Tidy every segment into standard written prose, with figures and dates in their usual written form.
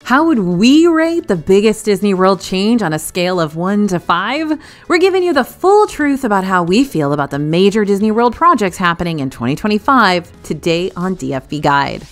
How would we rate the biggest Disney World change on a scale of 1 to 5? We're giving you the full truth about how we feel about the major Disney World projects happening in 2025 today on DFB Guide.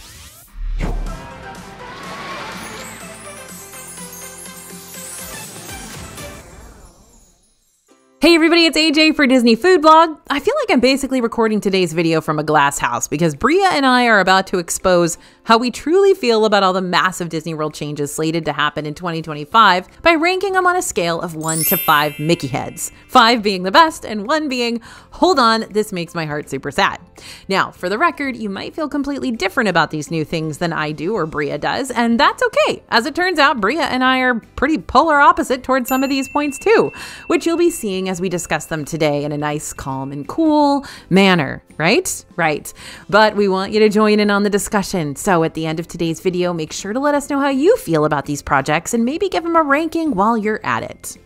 Hey everybody, it's AJ for Disney Food Blog. I feel like I'm basically recording today's video from a glass house because Bria and I are about to expose how we truly feel about all the massive Disney World changes slated to happen in 2025 by ranking them on a scale of 1 to 5 Mickey heads. 5 being the best and 1 being, hold on, this makes my heart super sad. Now, for the record, you might feel completely different about these new things than I do or Bria does, and that's okay. As it turns out, Bria and I are pretty polar opposite towards some of these points too, which you'll be seeing as we discuss them today in a nice, calm, and cool manner, right? Right. But we want you to join in on the discussion. So at the end of today's video, make sure to let us know how you feel about these projects and maybe give them a ranking while you're at it.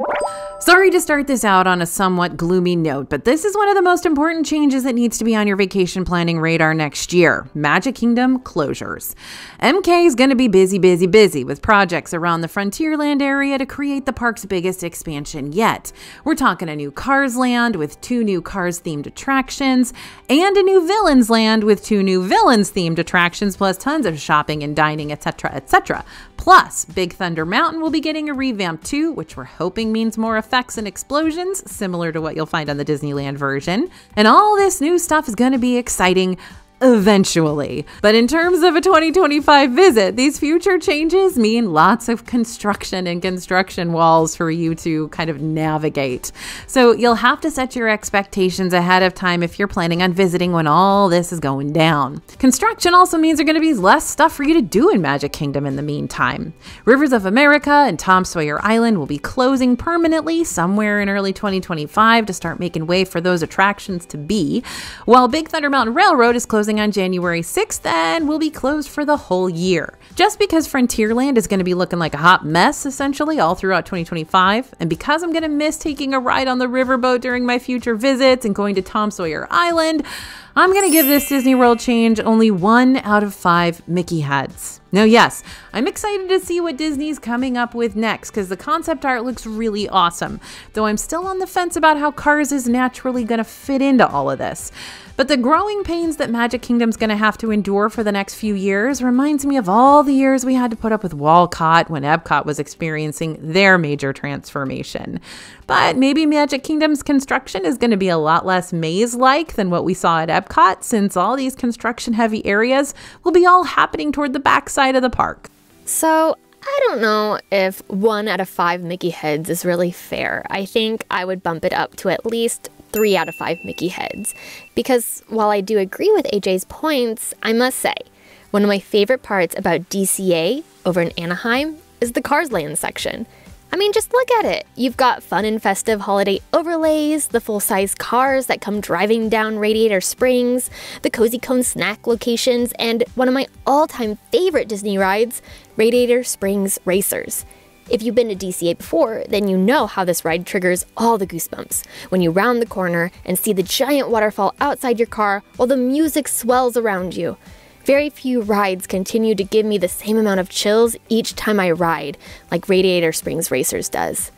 Sorry to start this out on a somewhat gloomy note, but this is one of the most important changes that needs to be on your vacation planning radar next year: Magic Kingdom closures. MK is going to be busy with projects around the Frontierland area to create the park's biggest expansion yet. We're talking a new Cars Land with 2 new Cars-themed attractions and a new Villains Land with 2 new Villains-themed attractions plus tons of shopping and dining, etc., etc. Plus, Big Thunder Mountain will be getting a revamp too, which we're hoping means more effects and explosions, similar to what you'll find on the Disneyland version. And all this new stuff is going to be exciting eventually. But in terms of a 2025 visit, these future changes mean lots of construction and construction walls for you to kind of navigate. So you'll have to set your expectations ahead of time if you're planning on visiting when all this is going down. Construction also means there's going to be less stuff for you to do in Magic Kingdom in the meantime. Rivers of America and Tom Sawyer Island will be closing permanently somewhere in early 2025 to start making way for those attractions to be, while Big Thunder Mountain Railroad is closing on January 6th and will be closed for the whole year. Just because Frontierland is going to be looking like a hot mess essentially all throughout 2025, and because I'm going to miss taking a ride on the riverboat during my future visits and going to Tom Sawyer Island, I'm going to give this Disney World change only 1 out of 5 Mickey heads. Now, yes, I'm excited to see what Disney's coming up with next because the concept art looks really awesome, though I'm still on the fence about how Cars is naturally going to fit into all of this. But the growing pains that Magic Kingdom's going to have to endure for the next few years reminds me of all the years we had to put up with Walcott when Epcot was experiencing their major transformation. But maybe Magic Kingdom's construction is going to be a lot less maze-like than what we saw at Epcot, since all these construction-heavy areas will be all happening toward the backside of the park. So, I don't know if 1 out of 5 Mickey heads is really fair. I think I would bump it up to at least 3 out of 5 Mickey heads. Because while I do agree with AJ's points, I must say, one of my favorite parts about DCA over in Anaheim is the Cars Land section. I mean, just look at it. You've got fun and festive holiday overlays, the full-size cars that come driving down Radiator Springs, the Cozy Cone snack locations, and one of my all-time favorite Disney rides, Radiator Springs Racers. If you've been to DCA before, then you know how this ride triggers all the goosebumps when you round the corner and see the giant waterfall outside your car while the music swells around you. Very few rides continue to give me the same amount of chills each time I ride, like Radiator Springs Racers does.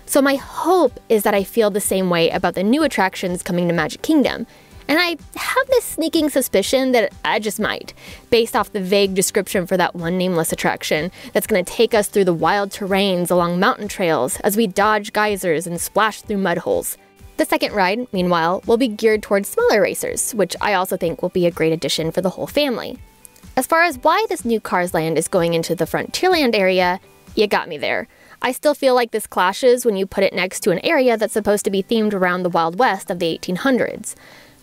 So my hope is that I feel the same way about the new attractions coming to Magic Kingdom. And I have this sneaking suspicion that I just might, based off the vague description for that one nameless attraction that's going to take us through the wild terrains along mountain trails as we dodge geysers and splash through mud holes. The second ride, meanwhile, will be geared towards smaller racers, which I also think will be a great addition for the whole family. As far as why this new Cars Land is going into the Frontierland area, you got me there. I still feel like this clashes when you put it next to an area that's supposed to be themed around the Wild West of the 1800s.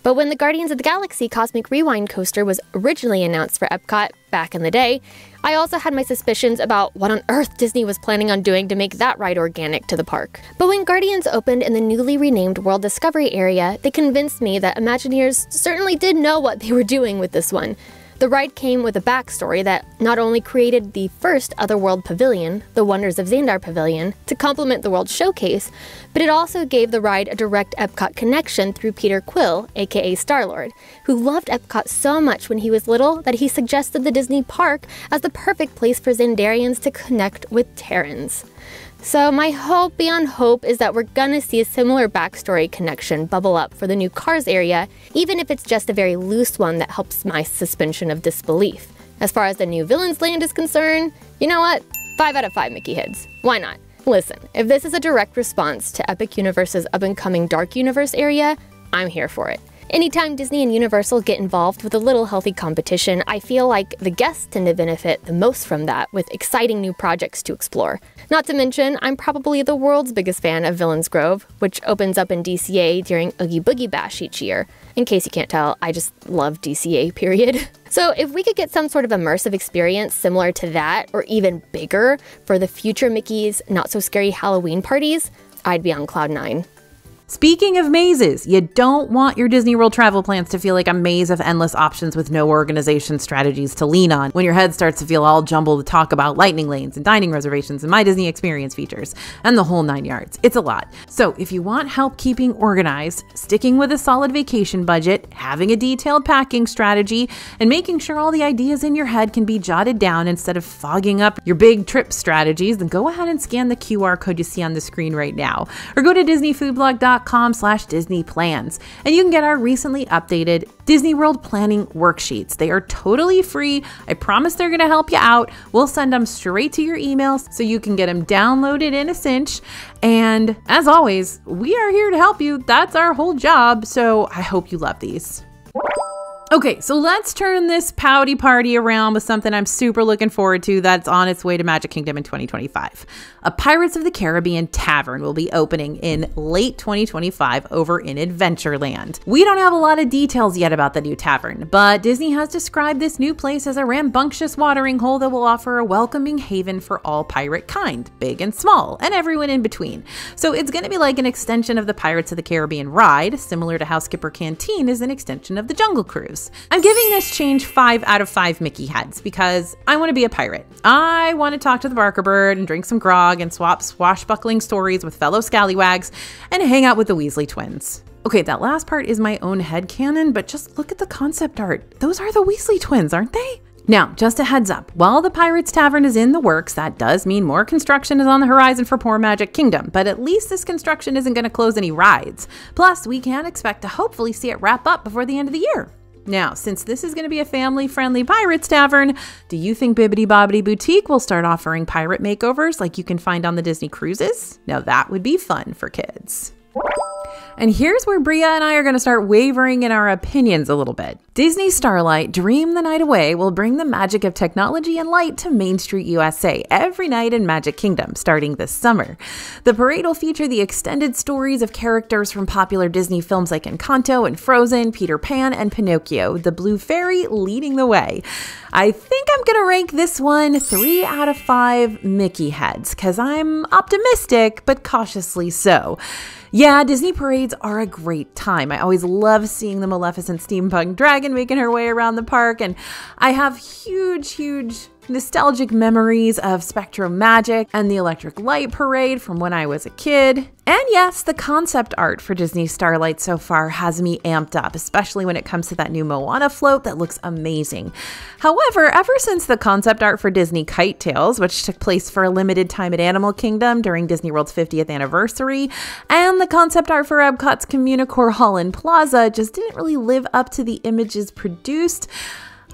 But when the Guardians of the Galaxy Cosmic Rewind coaster was originally announced for Epcot back in the day, I also had my suspicions about what on earth Disney was planning on doing to make that ride organic to the park. But when Guardians opened in the newly renamed World Discovery area, they convinced me that Imagineers certainly did know what they were doing with this one. The ride came with a backstory that not only created the first Otherworld Pavilion, the Wonders of Xandar Pavilion, to complement the World Showcase, but it also gave the ride a direct Epcot connection through Peter Quill, aka Star-Lord, who loved Epcot so much when he was little that he suggested the Disney park as the perfect place for Xandarians to connect with Terrans. So my hope beyond hope is that we're gonna see a similar backstory connection bubble up for the new Cars area, even if it's just a very loose one that helps my suspension of disbelief. As far as the new Villains Land is concerned, you know what? 5 out of 5 Mickey heads. Why not? Listen, if this is a direct response to Epic Universe's up-and-coming Dark Universe area, I'm here for it. Anytime Disney and Universal get involved with a little healthy competition, I feel like the guests tend to benefit the most from that, with exciting new projects to explore. Not to mention, I'm probably the world's biggest fan of Villains Grove, which opens up in DCA during Oogie Boogie Bash each year. In case you can't tell, I just love DCA, period. So if we could get some sort of immersive experience similar to that, or even bigger, for the future Mickey's not-so-scary Halloween parties, I'd be on cloud 9. Speaking of mazes, you don't want your Disney World travel plans to feel like a maze of endless options with no organization strategies to lean on when your head starts to feel all jumbled to talk about lightning lanes and dining reservations and My Disney Experience features and the whole 9 yards. It's a lot. So if you want help keeping organized, sticking with a solid vacation budget, having a detailed packing strategy, and making sure all the ideas in your head can be jotted down instead of fogging up your big trip strategies, then go ahead and scan the QR code you see on the screen right now, or go to disneyfoodblog.com/DisneyPlans, and you can get our recently updated Disney World planning worksheets. They are totally free. I promise they're going to help you out. We'll send them straight to your emails so you can get them downloaded in a cinch. And as always, we are here to help you. That's our whole job. So I hope you love these. Okay, so let's turn this pouty party around with something I'm super looking forward to that's on its way to Magic Kingdom in 2025. A Pirates of the Caribbean Tavern will be opening in late 2025 over in Adventureland. We don't have a lot of details yet about the new tavern, but Disney has described this new place as a rambunctious watering hole that will offer a welcoming haven for all pirate kind, big and small, and everyone in between. So it's going to be like an extension of the Pirates of the Caribbean ride, similar to how Skipper Canteen is an extension of the Jungle Cruise. I'm giving this change 5 out of 5 Mickey heads because I want to be a pirate. I want to talk to the Barker Bird and drink some grog and swap swashbuckling stories with fellow scallywags and hang out with the Weasley twins. Okay, that last part is my own headcanon, but just look at the concept art. Those are the Weasley twins, aren't they? Now, just a heads up, while the Pirates Tavern is in the works, that does mean more construction is on the horizon for poor Magic Kingdom, but at least this construction isn't going to close any rides. Plus, we can expect to hopefully see it wrap up before the end of the year. Now, since this is going to be a family-friendly Pirates Tavern, do you think Bibbidi Bobbidi Boutique will start offering pirate makeovers like you can find on the Disney cruises? Now that would be fun for kids. And here's where Bria and I are going to start wavering in our opinions a little bit. Disney Starlight Dream the Night Away will bring the magic of technology and light to Main Street USA every night in Magic Kingdom starting this summer. The parade will feature the extended stories of characters from popular Disney films like Encanto and Frozen, Peter Pan, and Pinocchio, the Blue Fairy leading the way. I think I'm going to rank this one 3 out of 5 Mickey heads because I'm optimistic, but cautiously so. Yeah, Disney parades are a great time. I always love seeing the Maleficent steampunk dragon making her way around the park, and I have huge nostalgic memories of Spectrum Magic and the Electric Light Parade from when I was a kid. And yes, the concept art for Disney Starlight so far has me amped up, especially when it comes to that new Moana float that looks amazing. However, ever since the concept art for Disney Kite Tales, which took place for a limited time at Animal Kingdom during Disney World's 50th anniversary, and the concept art for Epcot's Communicore Holland Plaza just didn't really live up to the images produced,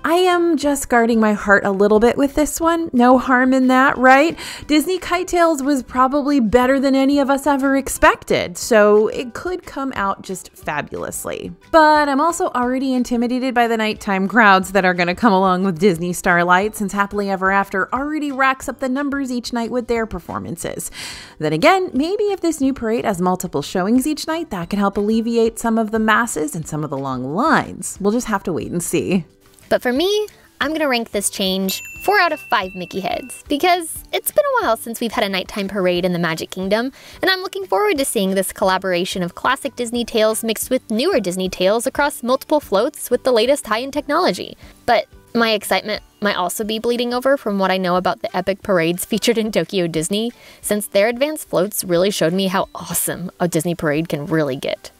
I am just guarding my heart a little bit with this one. No harm in that, right? Disney Kite Tales was probably better than any of us ever expected, so it could come out just fabulously. But I'm also already intimidated by the nighttime crowds that are going to come along with Disney Starlight, since Happily Ever After already racks up the numbers each night with their performances. Then again, maybe if this new parade has multiple showings each night, that can help alleviate some of the masses and some of the long lines. We'll just have to wait and see. But for me, I'm gonna rank this change 4 out of 5 Mickey heads, because it's been a while since we've had a nighttime parade in the Magic Kingdom, and I'm looking forward to seeing this collaboration of classic Disney tales mixed with newer Disney tales across multiple floats with the latest high-end technology. But My excitement might also be bleeding over from what I know about the epic parades featured in Tokyo Disney, since their advanced floats really showed me how awesome a Disney parade can really get.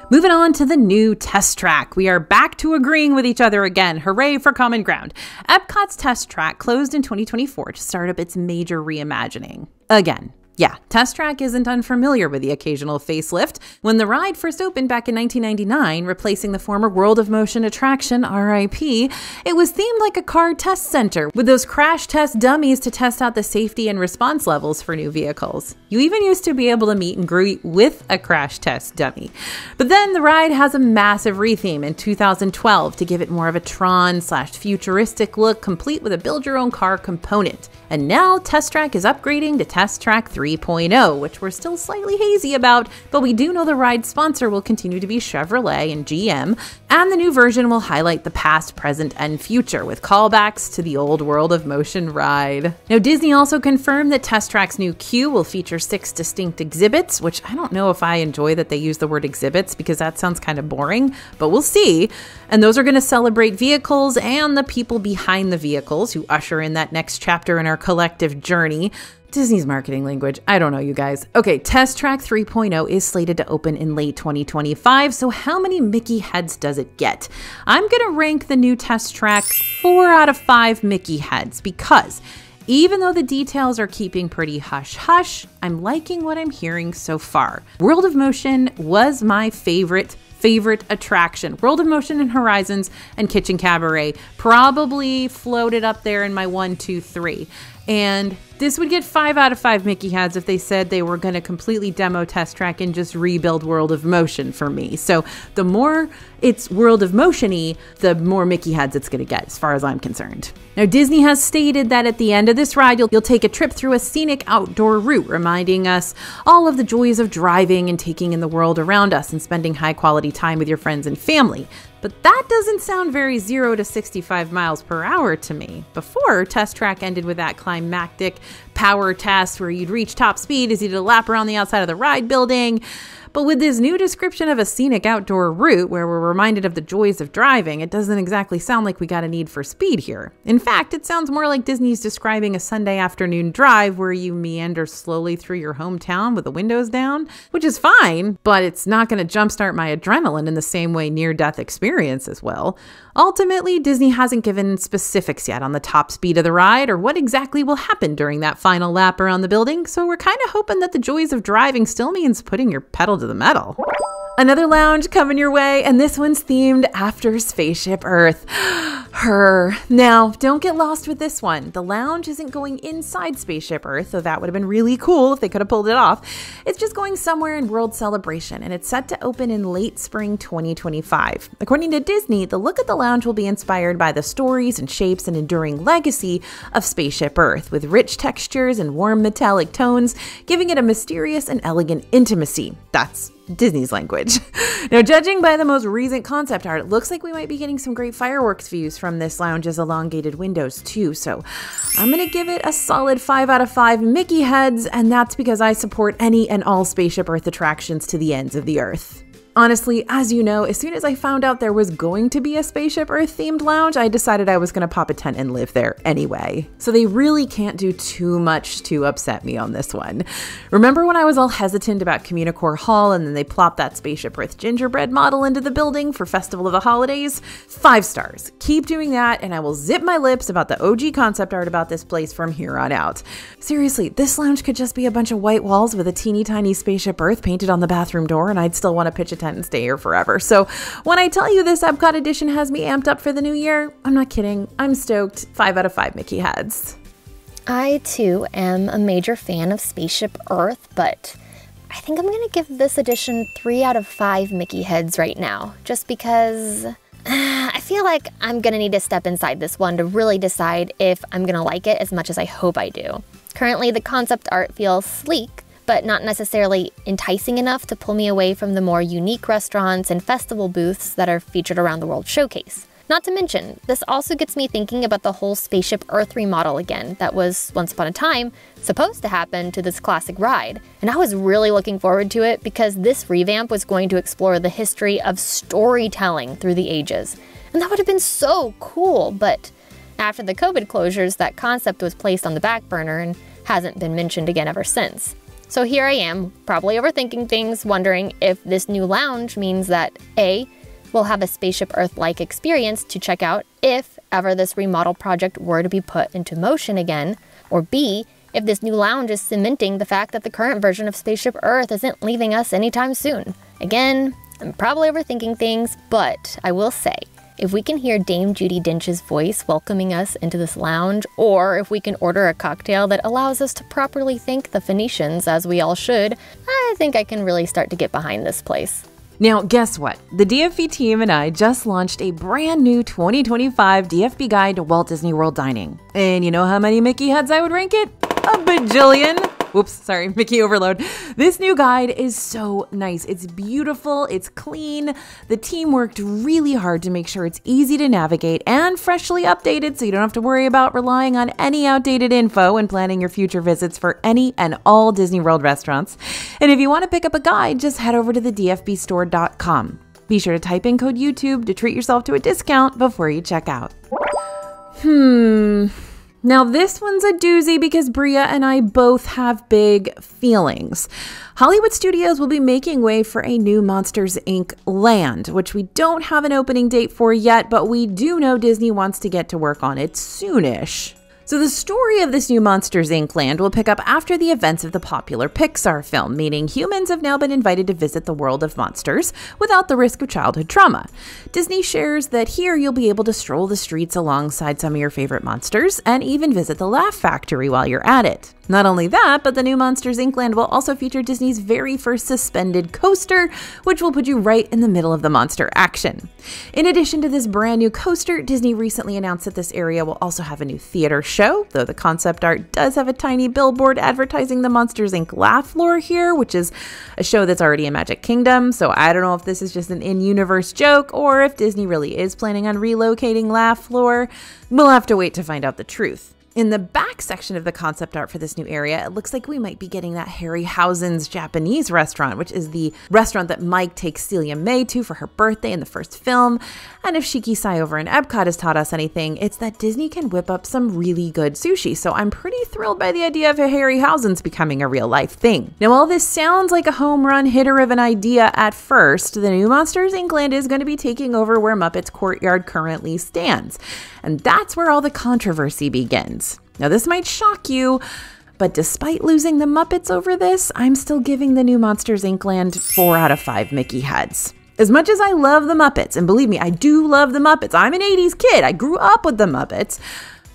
Moving on to the new test track. We are back to agreeing with each other again. Hooray for common ground. Epcot's test track closed in 2024 to start up its major reimagining. Again. Yeah, Test Track isn't unfamiliar with the occasional facelift. When the ride first opened back in 1999, replacing the former World of Motion attraction, RIP, it was themed like a car test center, with those crash test dummies to test out the safety and response levels for new vehicles. You even used to be able to meet and greet with a crash test dummy. But then the ride has a massive retheme in 2012 to give it more of a Tron/futuristic look, complete with a build-your-own-car component. And now Test Track is upgrading to Test Track 3.0, which we're still slightly hazy about, but we do know the ride's sponsor will continue to be Chevrolet and GM, and the new version will highlight the past, present, and future with callbacks to the old World of Motion ride. Now, Disney also confirmed that Test Track's new queue will feature 6 distinct exhibits, which I don't know if I enjoy that they use the word exhibits because that sounds kind of boring, but we'll see. And those are going to celebrate vehicles and the people behind the vehicles who usher in that next chapter in our collective journey. Disney's marketing language. I don't know, you guys. Okay, Test Track 3.0 is slated to open in late 2025, so how many Mickey heads does it get? I'm going to rank the new Test Track 4 out of 5 Mickey heads because even though the details are keeping pretty hush-hush, I'm liking what I'm hearing so far. World of Motion was my favorite attraction. World of Motion and Horizons and Kitchen Cabaret probably floated up there in my 1, 2, 3. And this would get 5 out of 5 Mickey heads if they said they were going to completely demo Test Track and just rebuild World of Motion for me. So the more it's World of Motion-y, the more Mickey heads it's going to get, as far as I'm concerned. Now, Disney has stated that at the end of this ride, you'll take a trip through a scenic outdoor route, reminding us all of the joys of driving and taking in the world around us and spending high-quality time with your friends and family. But that doesn't sound very 0 to 65 miles per hour to me. Before, Test Track ended with that climactic power test where you'd reach top speed as you did a lap around the outside of the ride building. But with this new description of a scenic outdoor route where we're reminded of the joys of driving, it doesn't exactly sound like we got a need for speed here. In fact, it sounds more like Disney's describing a Sunday afternoon drive where you meander slowly through your hometown with the windows down, which is fine, but it's not going to jumpstart my adrenaline in the same way near-death experiences will. Ultimately, Disney hasn't given specifics yet on the top speed of the ride or what exactly will happen during that final lap around the building, so we're kind of hoping that the joys of driving still means putting your pedal to the metal. Another lounge coming your way, and this one's themed after Spaceship Earth. Her. Now, don't get lost with this one. The lounge isn't going inside Spaceship Earth, though that would have been really cool if they could have pulled it off. It's just going somewhere in World Celebration, and it's set to open in late spring 2025. According to Disney, the look of the lounge will be inspired by the stories and shapes and enduring legacy of Spaceship Earth, with rich textures and warm metallic tones, giving it a mysterious and elegant intimacy. That's Disney's language. Now, judging by the most recent concept art, it looks like we might be getting some great fireworks views from this lounge's elongated windows too, so I'm gonna give it a solid 5 out of 5 Mickey heads, and that's because I support any and all Spaceship Earth attractions to the ends of the earth. Honestly, as you know, as soon as I found out there was going to be a Spaceship Earth themed lounge, I decided I was going to pop a tent and live there anyway. So they really can't do too much to upset me on this one. Remember when I was all hesitant about Communicore Hall and then they plopped that Spaceship Earth gingerbread model into the building for Festival of the Holidays? 5 stars. Keep doing that and I will zip my lips about the OG concept art about this place from here on out. Seriously, this lounge could just be a bunch of white walls with a teeny tiny Spaceship Earth painted on the bathroom door and I'd still want to pitch a tent and stay here forever. So when I tell you this Epcot edition has me amped up for the new year, I'm not kidding. I'm stoked. 5 out of 5 Mickey heads. I too am a major fan of Spaceship Earth, but I think I'm gonna give this edition 3 out of 5 Mickey heads right now, just because I feel like I'm gonna need to step inside this one to really decide if I'm gonna like it as much as I hope I do. Currently, the concept art feels sleek, but not necessarily enticing enough to pull me away from the more unique restaurants and festival booths that are featured around the World Showcase. Not to mention, this also gets me thinking about the whole Spaceship Earth remodel again that was, once upon a time, supposed to happen to this classic ride. And I was really looking forward to it because this revamp was going to explore the history of storytelling through the ages. And that would have been so cool, but after the COVID closures, that concept was placed on the back burner and hasn't been mentioned again ever since. So here I am, probably overthinking things, wondering if this new lounge means that A, we'll have a Spaceship Earth-like experience to check out if ever this remodel project were to be put into motion again, or B, if this new lounge is cementing the fact that the current version of Spaceship Earth isn't leaving us anytime soon. Again, I'm probably overthinking things, but I will say, if we can hear Dame Judi Dench's voice welcoming us into this lounge, or if we can order a cocktail that allows us to properly thank the Phoenicians, as we all should, I think I can really start to get behind this place. Now, guess what? The DFB team and I just launched a brand new 2025 DFB guide to Walt Disney World dining. And you know how many Mickey heads I would rank it? A bajillion. Whoops, sorry, Mickey overload. This new guide is so nice. It's beautiful, it's clean. The team worked really hard to make sure it's easy to navigate and freshly updated so you don't have to worry about relying on any outdated info when planning your future visits for any and all Disney World restaurants. And if you want to pick up a guide, just head over to the dfbstore.com. Be sure to type in code YouTube to treat yourself to a discount before you check out. Now this one's a doozy because Bria and I both have big feelings. Hollywood Studios will be making way for a new Monsters, Inc. land, which we don't have an opening date for yet, but we do know Disney wants to get to work on it soonish. So the story of this new Monsters, Inc. land will pick up after the events of the popular Pixar film, meaning humans have now been invited to visit the world of monsters without the risk of childhood trauma. Disney shares that here you'll be able to stroll the streets alongside some of your favorite monsters and even visit the Laugh Factory while you're at it. Not only that, but the new Monsters, Inc. land will also feature Disney's very first suspended coaster, which will put you right in the middle of the monster action. In addition to this brand new coaster, Disney recently announced that this area will also have a new theater show, though the concept art does have a tiny billboard advertising the Monsters, Inc. Laugh Floor here, which is a show that's already in Magic Kingdom, so I don't know if this is just an in-universe joke or if Disney really is planning on relocating Laugh Floor. We'll have to wait to find out the truth. In the back section of the concept art for this new area, it looks like we might be getting that Harryhausen's Japanese restaurant, which is the restaurant that Mike takes Celia May to for her birthday in the first film. And if Shiki Sai over in Epcot has taught us anything, it's that Disney can whip up some really good sushi. So I'm pretty thrilled by the idea of a Harryhausen's becoming a real life thing. Now, while this sounds like a home run hitter of an idea at first, the new Monsters, Inc. land is going to be taking over where Muppet's Courtyard currently stands. And that's where all the controversy begins. Now, this might shock you, but despite losing the Muppets over this, I'm still giving the new Monsters, Inc. land 4 out of 5 Mickey heads. As much as I love the Muppets, and believe me, I do love the Muppets. I'm an 80s kid. I grew up with the Muppets.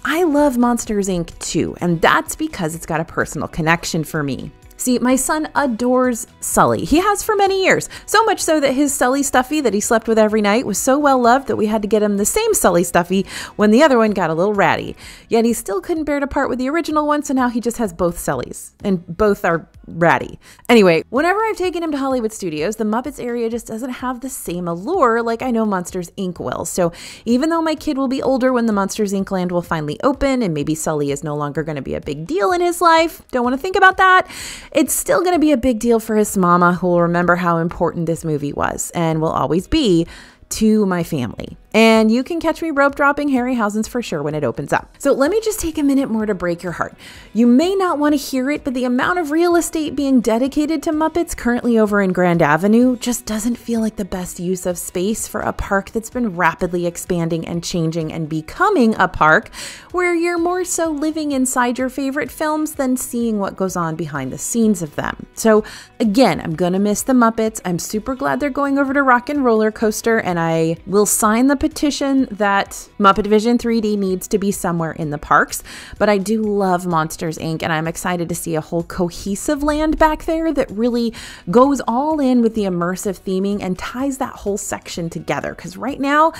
I love Monsters, Inc. too, and that's because it's got a personal connection for me. See, my son adores Sully. He has for many years, so much so that his Sully Stuffy that he slept with every night was so well loved that we had to get him the same Sully Stuffy when the other one got a little ratty. Yet he still couldn't bear to part with the original one, so now he just has both Sullys, and both are ratty. Anyway, whenever I've taken him to Hollywood Studios, the Muppets area just doesn't have the same allure like I know Monsters, Inc. will. So even though my kid will be older when the Monsters, Inc. land will finally open, and maybe Sully is no longer going to be a big deal in his life, don't want to think about that, it's still going to be a big deal for his mama, who will remember how important this movie was and will always be to my family. And you can catch me rope dropping Harryhausen's for sure when it opens up. So let me just take a minute more to break your heart. You may not want to hear it, but the amount of real estate being dedicated to Muppets currently over in Grand Avenue just doesn't feel like the best use of space for a park that's been rapidly expanding and changing and becoming a park where you're more so living inside your favorite films than seeing what goes on behind the scenes of them. So again, I'm gonna miss the Muppets. I'm super glad they're going over to Rock and Roller Coaster, and I will sign the petition that Muppet Vision 3D needs to be somewhere in the parks, but I do love Monsters, Inc. and I'm excited to see a whole cohesive land back there that really goes all in with the immersive theming and ties that whole section together, because right now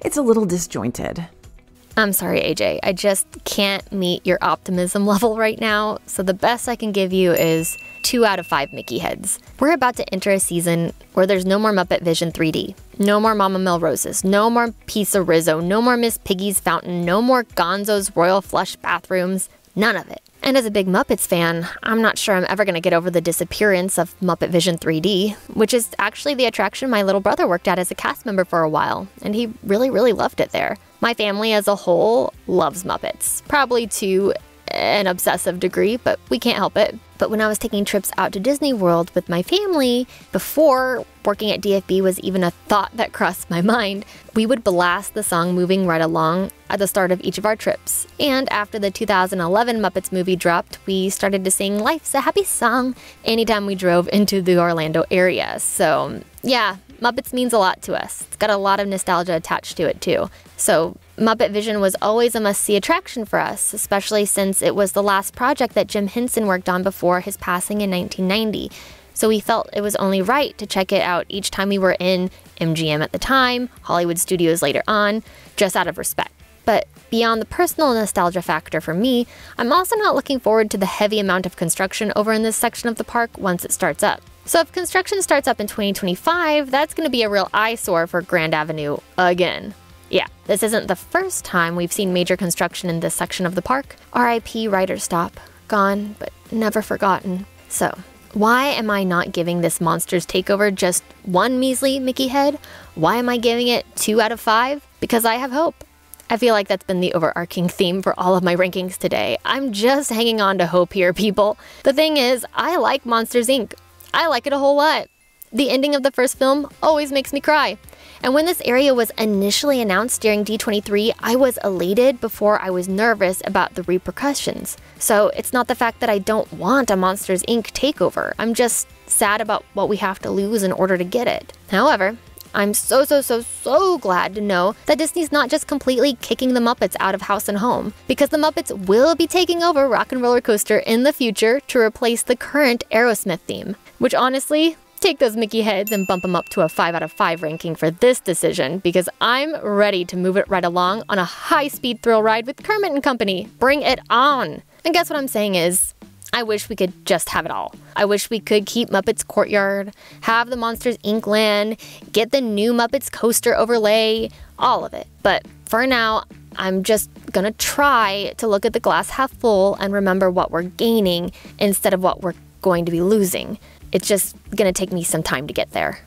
it's a little disjointed. I'm sorry, AJ. I just can't meet your optimism level right now, so the best I can give you is 2 out of 5 Mickey heads. We're about to enter a season where there's no more Muppet Vision 3D, no more Mama Melrose's, no more Pizza Rizzo, no more Miss Piggy's fountain, no more Gonzo's Royal Flush bathrooms, none of it. And as a big Muppets fan, I'm not sure I'm ever going to get over the disappearance of Muppet Vision 3D, which is actually the attraction my little brother worked at as a cast member for a while, and he really, really loved it there. My family as a whole loves Muppets, probably to an obsessive degree, but we can't help it. But when I was taking trips out to Disney World with my family, before working at DFB was even a thought that crossed my mind, we would blast the song Moving Right Along at the start of each of our trips. And after the 2011 Muppets movie dropped, we started to sing Life's a Happy Song anytime we drove into the Orlando area. So yeah, Muppets means a lot to us. It's got a lot of nostalgia attached to it too. So Muppet Vision was always a must-see attraction for us, especially since it was the last project that Jim Henson worked on before his passing in 1990. So we felt it was only right to check it out each time we were in MGM at the time, Hollywood Studios later on, just out of respect. But beyond the personal nostalgia factor for me, I'm also not looking forward to the heavy amount of construction over in this section of the park once it starts up. So if construction starts up in 2025, that's going to be a real eyesore for Grand Avenue again. Yeah, this isn't the first time we've seen major construction in this section of the park. RIP Ryder Stop. Gone, but never forgotten. So, why am I not giving this Monsters Takeover just 1 measly Mickey head? Why am I giving it 2 out of 5? Because I have hope. I feel like that's been the overarching theme for all of my rankings today. I'm just hanging on to hope here, people. The thing is, I like Monsters, Inc. I like it a whole lot. The ending of the first film always makes me cry. And when this area was initially announced during D23, I was elated before I was nervous about the repercussions. So it's not the fact that I don't want a Monsters, Inc. takeover. I'm just sad about what we have to lose in order to get it. However, I'm so glad to know that Disney's not just completely kicking the Muppets out of house and home, because the Muppets will be taking over Rock and Roller Coaster in the future to replace the current Aerosmith theme, which honestly, take those Mickey heads and bump them up to a 5 out of 5 ranking for this decision, because I'm ready to move it right along on a high-speed thrill ride with Kermit and Company. Bring it on! And guess what I'm saying is, I wish we could just have it all. I wish we could keep Muppets Courtyard, have the Monsters Inc. land, get the new Muppets coaster overlay, all of it. But for now, I'm just gonna try to look at the glass half full and remember what we're gaining instead of what we're going to be losing. It's just gonna take me some time to get there.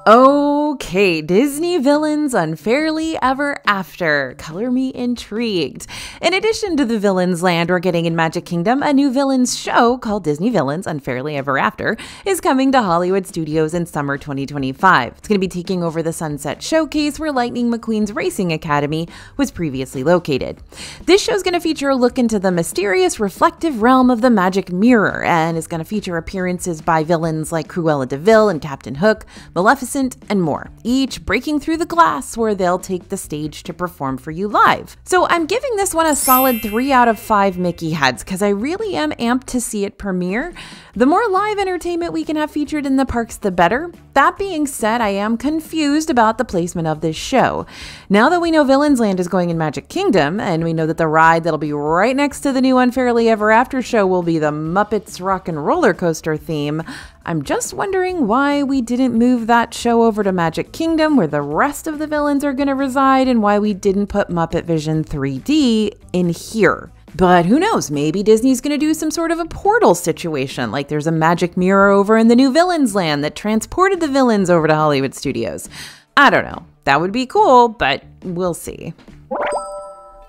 Okay, Disney villains unfairly ever after. Color me intrigued. In addition to the Villains Land we're getting in Magic Kingdom, a new villains show called Disney Villains Unfairly Ever After is coming to Hollywood Studios in summer 2025. It's going to be taking over the Sunset Showcase where Lightning McQueen's Racing Academy was previously located. This show is going to feature a look into the mysterious reflective realm of the Magic Mirror and is going to feature appearances by villains like Cruella de Vil and Captain Hook, Maleficent, and more, each breaking through the glass where they'll take the stage to perform for you live. So I'm giving this one a solid 3 out of 5 Mickey heads because I really am amped to see it premiere. The more live entertainment we can have featured in the parks, the better. That being said, I am confused about the placement of this show. Now that we know Villains Land is going in Magic Kingdom, and we know that the ride that'll be right next to the new Unfairly Ever After show will be the Muppets Rock and Roller Coaster theme, I'm just wondering why we didn't move that show over to Magic Kingdom where the rest of the villains are going to reside, and why we didn't put Muppet Vision 3D in here. But who knows, maybe Disney's going to do some sort of a portal situation, like there's a magic mirror over in the new Villains Land that transported the villains over to Hollywood Studios. I don't know. That would be cool, but we'll see.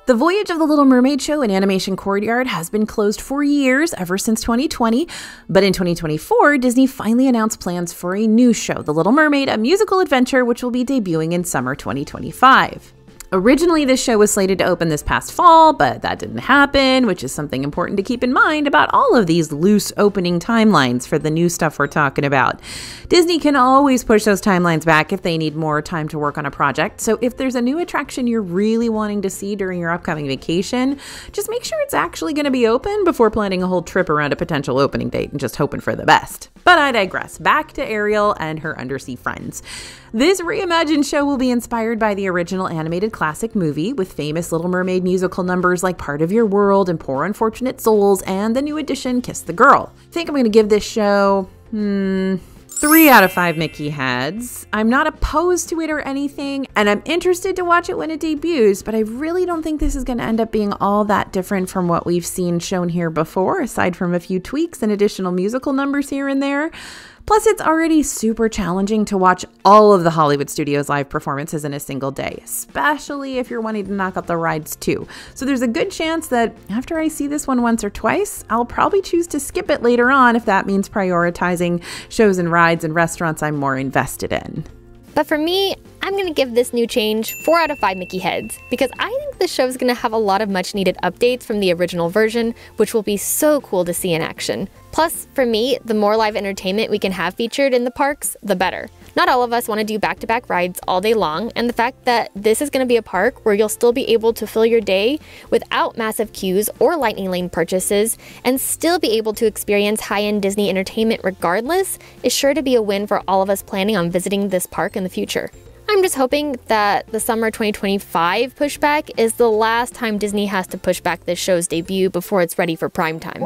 The Voyage of the Little Mermaid show in Animation Courtyard has been closed for years, ever since 2020, but in 2024, Disney finally announced plans for a new show, The Little Mermaid, a musical adventure which will be debuting in summer 2025. Originally, this show was slated to open this past fall, but that didn't happen, which is something important to keep in mind about all of these loose opening timelines for the new stuff we're talking about. Disney can always push those timelines back if they need more time to work on a project, so if there's a new attraction you're really wanting to see during your upcoming vacation, just make sure it's actually going to be open before planning a whole trip around a potential opening date and just hoping for the best. But I digress. Back to Ariel and her undersea friends. This reimagined show will be inspired by the original animated classic movie with famous Little Mermaid musical numbers like Part of Your World and Poor Unfortunate Souls, and the new edition Kiss the Girl. I think I'm going to give this show, 3 out of 5 Mickey heads. I'm not opposed to it or anything, and I'm interested to watch it when it debuts, but I really don't think this is going to end up being all that different from what we've seen shown here before, aside from a few tweaks and additional musical numbers here and there. Plus, it's already super challenging to watch all of the Hollywood Studios live performances in a single day, especially if you're wanting to knock out the rides too. So there's a good chance that after I see this one once or twice, I'll probably choose to skip it later on if that means prioritizing shows and rides and restaurants I'm more invested in. But for me, I'm going to give this new change 4 out of 5 Mickey heads, because I think the show's going to have a lot of much needed updates from the original version, which will be so cool to see in action. Plus, for me, the more live entertainment we can have featured in the parks, the better. Not all of us want to do back-to-back rides all day long, and the fact that this is going to be a park where you'll still be able to fill your day without massive queues or lightning lane purchases, and still be able to experience high-end Disney entertainment regardless, is sure to be a win for all of us planning on visiting this park in the future. I'm just hoping that the summer 2025 pushback is the last time Disney has to push back this show's debut before it's ready for prime time.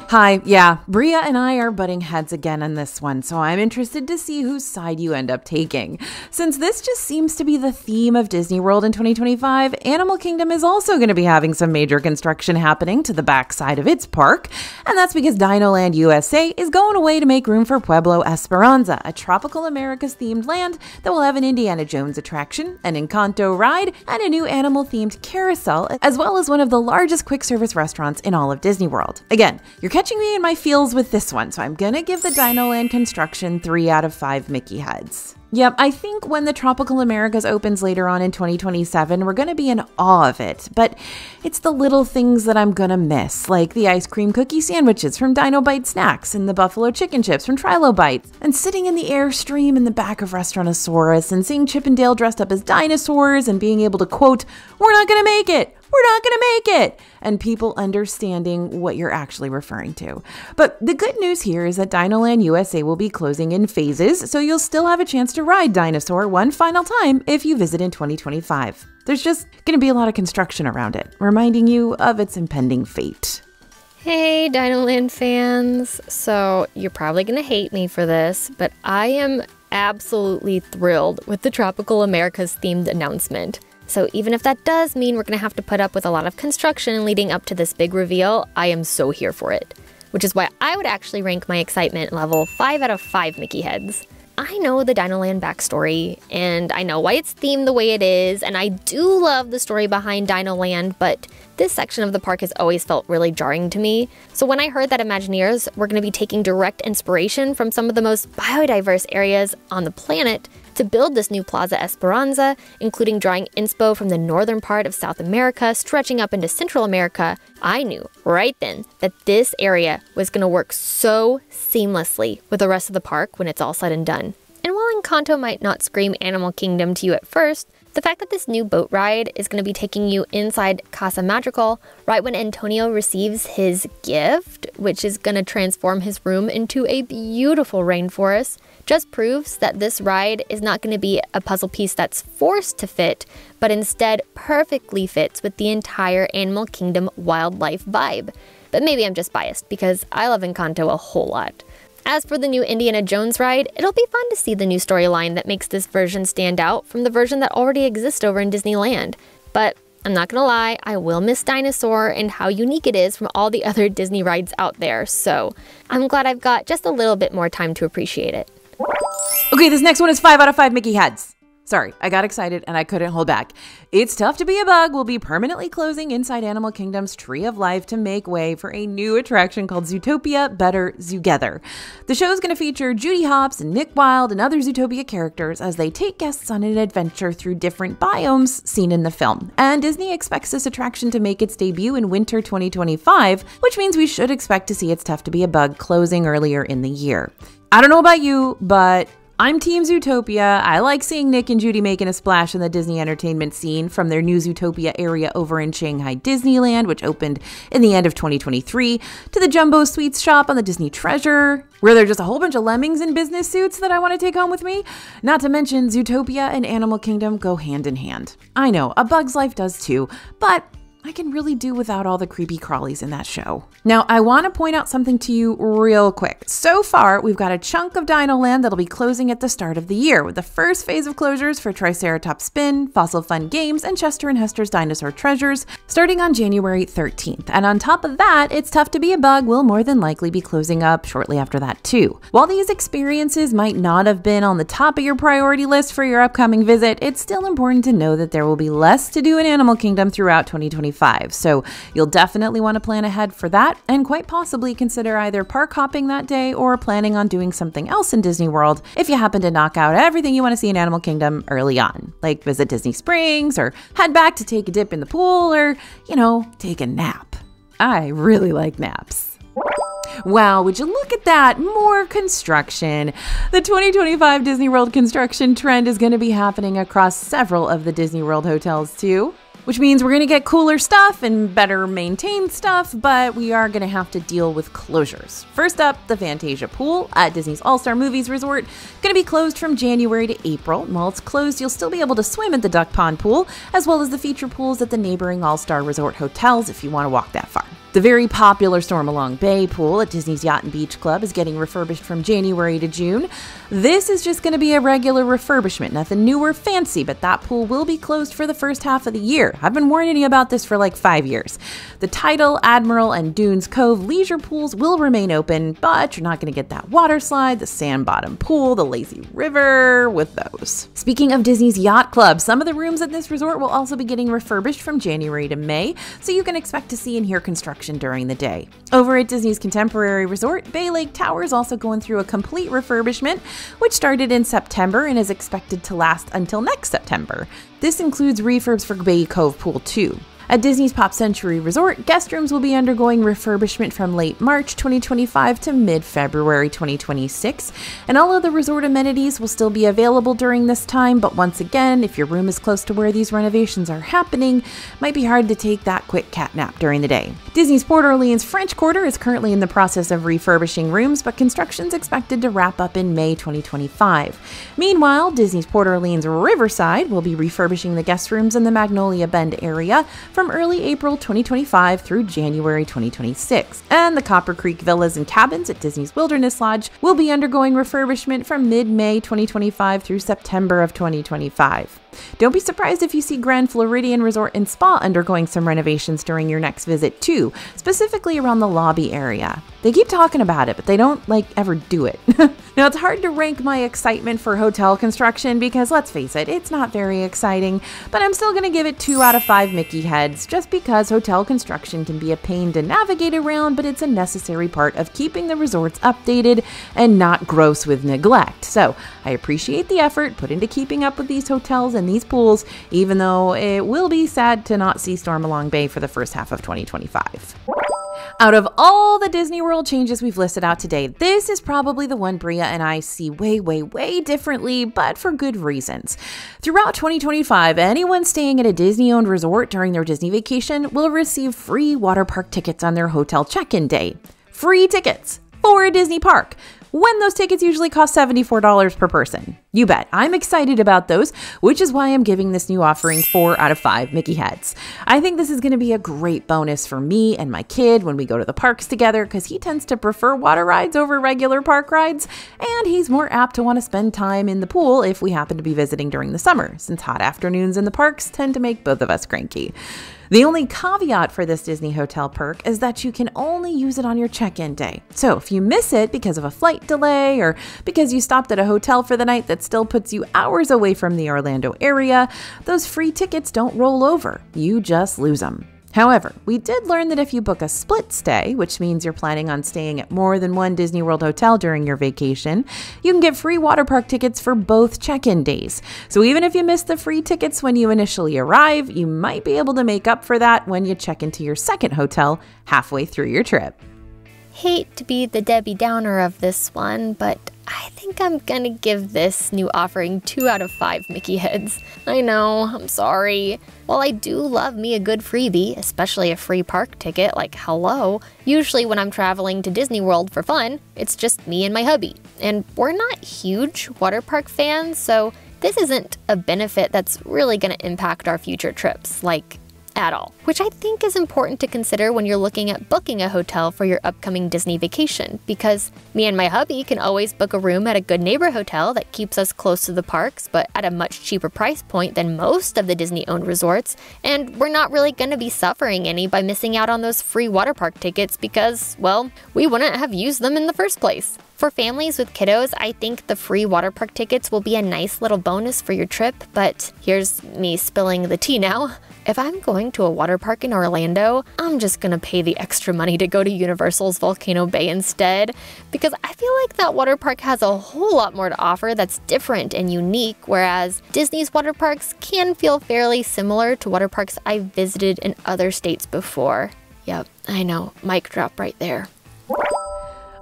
Hi, yeah, Bria and I are butting heads again on this one, so I'm interested to see whose side you end up taking. Since this just seems to be the theme of Disney World in 2025, Animal Kingdom is also going to be having some major construction happening to the backside of its park, and that's because Dinoland USA is going away to make room for Pueblo Esperanza, a tropical Americas themed land that will have an Indiana Jones attraction, an Encanto ride, and a new animal themed carousel, as well as one of the largest quick service restaurants in all of Disney World. Again, you're catching me in my feels with this one, so I'm gonna give the Dinoland construction 3 out of 5 Mickey heads. Yep, I think when the Tropical Americas opens later on in 2027, we're gonna be in awe of it, but it's the little things that I'm gonna miss, like the ice cream cookie sandwiches from Dino Bite Snacks and the buffalo chicken chips from Trilo Bites, and sitting in the Airstream in the back of Restaurantosaurus and seeing Chip and Dale dressed up as dinosaurs and being able to quote, "We're not gonna make it! We're not gonna make it!" and people understanding what you're actually referring to. But the good news here is that Dinoland USA will be closing in phases, so you'll still have a chance to ride Dinosaur one final time if you visit in 2025. There's just gonna be a lot of construction around it, reminding you of its impending fate. Hey, Dinoland fans. So you're probably gonna hate me for this, but I am absolutely thrilled with the Tropical Americas themed announcement. So even if that does mean we're going to have to put up with a lot of construction leading up to this big reveal, I am so here for it. Which is why I would actually rank my excitement level 5 out of 5 Mickey heads. I know the Dinoland backstory, and I know why it's themed the way it is, and I do love the story behind Dinoland, but this section of the park has always felt really jarring to me. So when I heard that Imagineers were going to be taking direct inspiration from some of the most biodiverse areas on the planet to build this new Plaza Esperanza, including drawing inspo from the northern part of South America, stretching up into Central America, I knew right then that this area was going to work so seamlessly with the rest of the park when it's all said and done. And while Encanto might not scream Animal Kingdom to you at first, the fact that this new boat ride is going to be taking you inside Casa Magical right when Antonio receives his gift, which is going to transform his room into a beautiful rainforest, just proves that this ride is not going to be a puzzle piece that's forced to fit, but instead perfectly fits with the entire Animal Kingdom wildlife vibe. But maybe I'm just biased because I love Encanto a whole lot. As for the new Indiana Jones ride, it'll be fun to see the new storyline that makes this version stand out from the version that already exists over in Disneyland. But I'm not gonna lie, I will miss Dinosaur and how unique it is from all the other Disney rides out there, so I'm glad I've got just a little bit more time to appreciate it. Okay, this next one is 5 out of 5 Mickey heads. Sorry, I got excited and I couldn't hold back. It's Tough to Be a Bug will be permanently closing inside Animal Kingdom's Tree of Life to make way for a new attraction called Zootopia Better Zootgether. The show is going to feature Judy Hopps and Nick Wilde and other Zootopia characters as they take guests on an adventure through different biomes seen in the film. And Disney expects this attraction to make its debut in winter 2025, which means we should expect to see It's Tough to Be a Bug closing earlier in the year. I don't know about you, but I'm Team Zootopia. I like seeing Nick and Judy making a splash in the Disney entertainment scene, from their new Zootopia area over in Shanghai Disneyland, which opened in the end of 2023, to the Jumbo Sweets shop on the Disney Treasure, where there are just a whole bunch of lemmings in business suits that I want to take home with me. Not to mention, Zootopia and Animal Kingdom go hand in hand. I know, A Bug's Life does too, but I can really do without all the creepy crawlies in that show. Now, I want to point out something to you real quick. So far, we've got a chunk of Dino Land that'll be closing at the start of the year, with the first phase of closures for Triceratops Spin, Fossil Fun Games, and Chester and Hester's Dinosaur Treasures, starting on January 13th. And on top of that, It's Tough to Be a Bug will more than likely be closing up shortly after that too. While these experiences might not have been on the top of your priority list for your upcoming visit, it's still important to know that there will be less to do in Animal Kingdom throughout 2025. So you'll definitely want to plan ahead for that, and quite possibly consider either park hopping that day or planning on doing something else in Disney World if you happen to knock out everything you want to see in Animal Kingdom early on, like visit Disney Springs or head back to take a dip in the pool or, take a nap. I really like naps. Wow, would you look at that? More construction. The 2025 Disney World construction trend is going to be happening across several of the Disney World hotels too, which means we're going to get cooler stuff and better maintained stuff, but we are going to have to deal with closures. First up, the Fantasia Pool at Disney's All-Star Movies Resort, going to be closed from January to April. While it's closed, you'll still be able to swim at the Duck Pond Pool, as well as the feature pools at the neighboring All-Star Resort hotels if you want to walk that far. The very popular Stormalong Bay Pool at Disney's Yacht and Beach Club is getting refurbished from January to June. This is just going to be a regular refurbishment, nothing new or fancy, but that pool will be closed for the first half of the year. I've been warning you about this for like 5 years. The Tidal, Admiral, and Dunes Cove leisure pools will remain open, but you're not going to get that water slide, the sand bottom pool, the lazy river with those. Speaking of Disney's Yacht Club, some of the rooms at this resort will also be getting refurbished from January to May, so you can expect to see and hear construction during the day. Over at Disney's Contemporary Resort, Bay Lake Tower is also going through a complete refurbishment, which started in September and is expected to last until next September. This includes refurbs for Bay Cove Pool 2. At Disney's Pop Century Resort, guest rooms will be undergoing refurbishment from late March 2025 to mid-February 2026, and all of the resort amenities will still be available during this time, but once again, if your room is close to where these renovations are happening, it might be hard to take that quick cat nap during the day. Disney's Port Orleans French Quarter is currently in the process of refurbishing rooms, but construction is expected to wrap up in May 2025. Meanwhile, Disney's Port Orleans Riverside will be refurbishing the guest rooms in the Magnolia Bend area from early April 2025 through January 2026. And the Copper Creek Villas and Cabins at Disney's Wilderness Lodge will be undergoing refurbishment from mid-May 2025 through September of 2025. Don't be surprised if you see Grand Floridian Resort and Spa undergoing some renovations during your next visit too, specifically around the lobby area. They keep talking about it, but they don't ever do it. Now, it's hard to rank my excitement for hotel construction because, let's face it, it's not very exciting, but I'm still going to give it 2 out of 5 Mickey heads just because hotel construction can be a pain to navigate around, but it's a necessary part of keeping the resorts updated and not gross with neglect. So I appreciate the effort put into keeping up with these hotels and these pools, even though it will be sad to not see Stormalong Bay for the first half of 2025. Out of all the Disney World changes we've listed out today, this is probably the one Bria and I see way differently, but for good reasons. Throughout 2025, anyone staying at a Disney-owned resort during their Disney vacation will receive free water park tickets on their hotel check-in day. Free tickets for a Disney park, when those tickets usually cost $74 per person. You bet. I'm excited about those, which is why I'm giving this new offering 4 out of 5 Mickey heads. I think this is going to be a great bonus for me and my kid when we go to the parks together, because he tends to prefer water rides over regular park rides, and he's more apt to want to spend time in the pool if we happen to be visiting during the summer, since hot afternoons in the parks tend to make both of us cranky. The only caveat for this Disney hotel perk is that you can only use it on your check-in day. So if you miss it because of a flight delay or because you stopped at a hotel for the night that still puts you hours away from the Orlando area, those free tickets don't roll over. You just lose them. However, we did learn that if you book a split stay, which means you're planning on staying at more than one Disney World hotel during your vacation, you can get free water park tickets for both check-in days. So even if you miss the free tickets when you initially arrive, you might be able to make up for that when you check into your second hotel halfway through your trip. Hate to be the Debbie Downer of this one, but I think think I'm gonna give this new offering 2 out of 5 Mickey heads. I know, I'm sorry. While I do love me a good freebie, especially a free park ticket, like hello, usually when I'm traveling to Disney World for fun, it's just me and my hubby. And we're not huge water park fans, so this isn't a benefit that's really gonna impact our future trips, like, at all. Which I think is important to consider when you're looking at booking a hotel for your upcoming Disney vacation, because me and my hubby can always book a room at a good neighbor hotel that keeps us close to the parks, but at a much cheaper price point than most of the Disney-owned resorts, and we're not really gonna be suffering any by missing out on those free water park tickets because, well, we wouldn't have used them in the first place. For families with kiddos, I think the free water park tickets will be a nice little bonus for your trip, but here's me spilling the tea now. If I'm going to a water park in Orlando, I'm just gonna pay the extra money to go to Universal's Volcano Bay instead, because I feel like that water park has a whole lot more to offer that's different and unique, whereas Disney's water parks can feel fairly similar to water parks I've visited in other states before. Yep, I know, mic drop right there.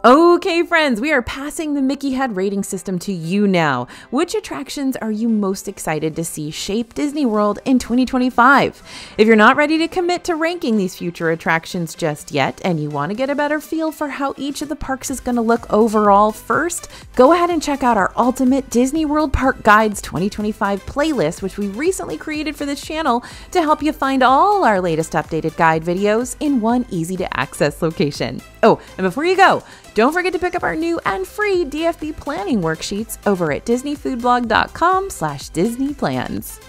Okay, friends, we are passing the Mickey head rating system to you now. Which attractions are you most excited to see shape Disney World in 2025? If you're not ready to commit to ranking these future attractions just yet, and you want to get a better feel for how each of the parks is going to look overall first, go ahead and check out our Ultimate Disney World Park Guides 2025 playlist, which we recently created for this channel to help you find all our latest updated guide videos in one easy to access location. Oh, and before you go, don't forget to pick up our new and free DFB planning worksheets over at disneyfoodblog.com/disneyplans.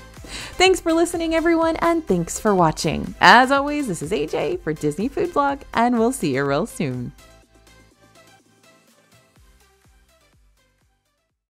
Thanks for listening, everyone, and thanks for watching. As always, this is AJ for Disney Food Blog, and we'll see you real soon.